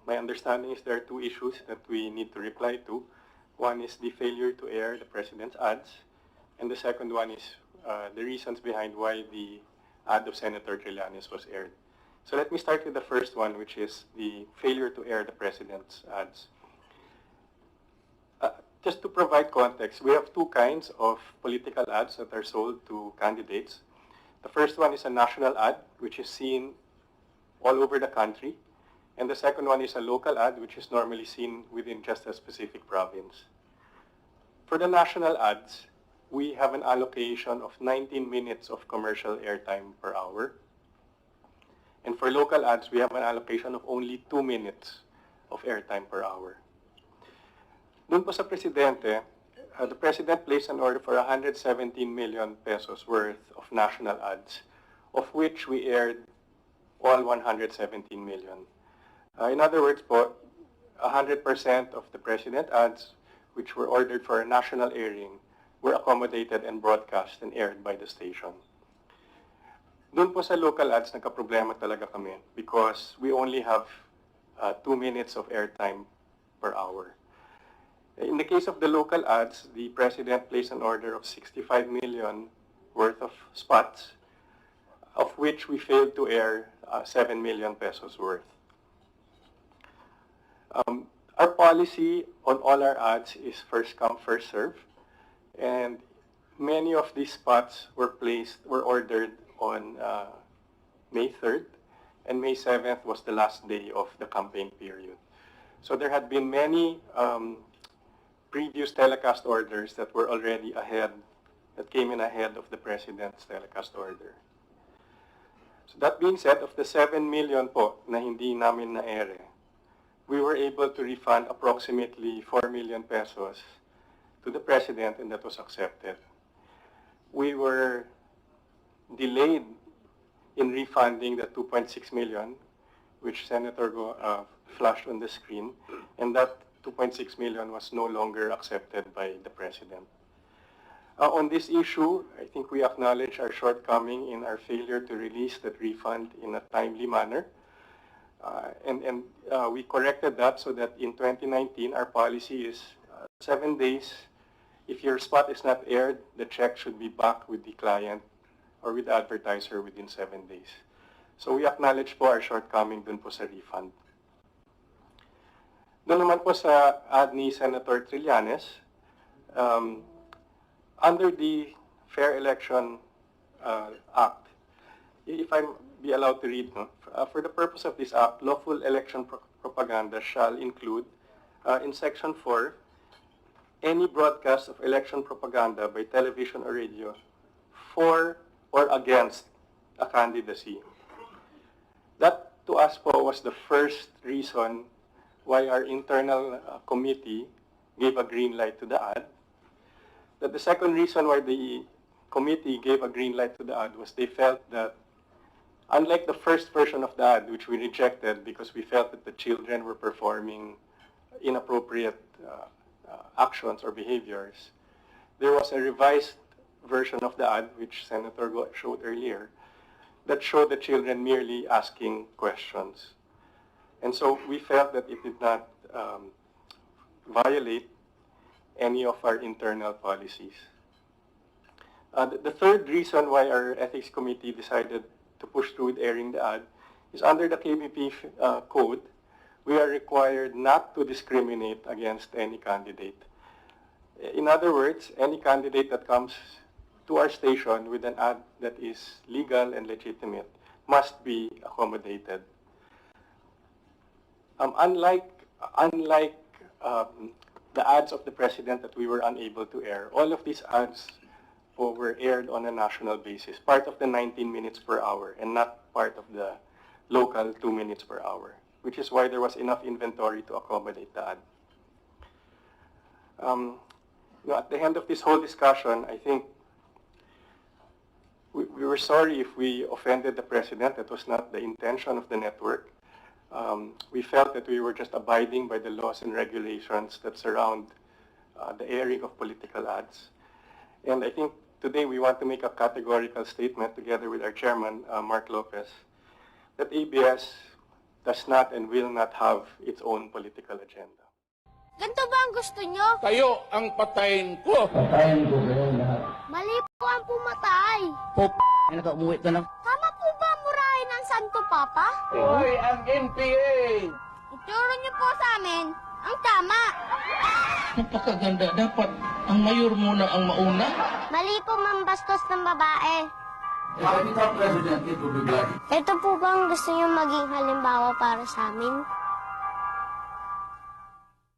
my understanding is there are two issues that we need to reply to. One is the failure to air the President's ads, and the second one is the reasons behind why the ad of Senator Trillanes was aired. So let me start with the first one, which is the failure to air the President's ads. Just to provide context, we have two kinds of political ads that are sold to candidates. The first one is a national ad, which is seen all over the country. And the second one is a local ad, which is normally seen within just a specific province. For the national ads, we have an allocation of 19 minutes of commercial airtime per hour. And for local ads, we have an allocation of only 2 minutes of airtime per hour. Doon po sa Presidente, the President placed an order for 117 million pesos worth of national ads, of which we aired all 117 million. In other words po, 100% of the President ads, which were ordered for a national airing, were accommodated and broadcast and aired by the station. Doon po sa local ads, nagka-problema talaga kami because we only have 2 minutes of airtime per hour. In the case of the local ads, the President placed an order of 65 million worth of spots, of which we failed to air 7 million pesos worth. Our policy on all our ads is first come, first serve, and many of these spots were ordered on May 3rd, and May 7th was the last day of the campaign period. So there had been many previous telecast orders that were already ahead, that came in ahead of the President's telecast order. So that being said, of the 7 million po na hindi namin na-ere, we were able to refund approximately 4 million pesos to the President, and that was accepted. We were delayed in refunding the 2.6 million, which Senator flashed on the screen, and that 2.6 million was no longer accepted by the President. On this issue, I think we acknowledge our shortcoming in our failure to release that refund in a timely manner. We corrected that so that in 2019, our policy is 7 days. If your spot is not aired, the check should be back with the client or with the advertiser within 7 days. So we acknowledge po our shortcoming dun po sa refund. Doon naman po sa ad ni Senator Trillanes, under the Fair Election Act, if I be allowed to read, for the purpose of this act, lawful election propaganda shall include, in Section 4, any broadcast of election propaganda by television or radio for or against a candidacy. That, to us po, was the first reason why our internal committee gave a green light to the ad. That the second reason why the committee gave a green light to the ad was they felt that, unlike the first version of the ad, which we rejected because we felt that the children were performing inappropriate actions or behaviors, there was a revised version of the ad, which Senator showed earlier, that showed the children merely asking questions. And so we felt that it did not violate any of our internal policies. The third reason why our ethics committee decided to push through with airing the ad is under the KBP code, we are required not to discriminate against any candidate. In other words, any candidate that comes to our station with an ad that is legal and legitimate must be accommodated. Unlike the ads of the President that we were unable to air, all of these ads were aired on a national basis, part of the 19 minutes per hour and not part of the local 2 minutes per hour, which is why there was enough inventory to accommodate the ad. At the end of this whole discussion, I think we were sorry if we offended the President. That was not the intention of the network. We felt that we were just abiding by the laws and regulations that surround the airing of political ads. And I think today we want to make a categorical statement together with our chairman, Mark Lopez, that ABS does not and will not have its own political agenda. Ganito ba ang gusto nyo? Kayo ang patayin ko. Patayin ko kayo lahat. Mali po ang pumatay. Ano ka, umuwi ka na? Tama po ba murahin ang Santo Papa? Hoy, ang NPA! Ituro niyo po sa amin ang tama. Napakaganda. Dapat ang mayor muna ang mauna. Mali po mambastos ng babae. President, it will be black. Ito po ba ang gusto niyo maging halimbawa para sa amin?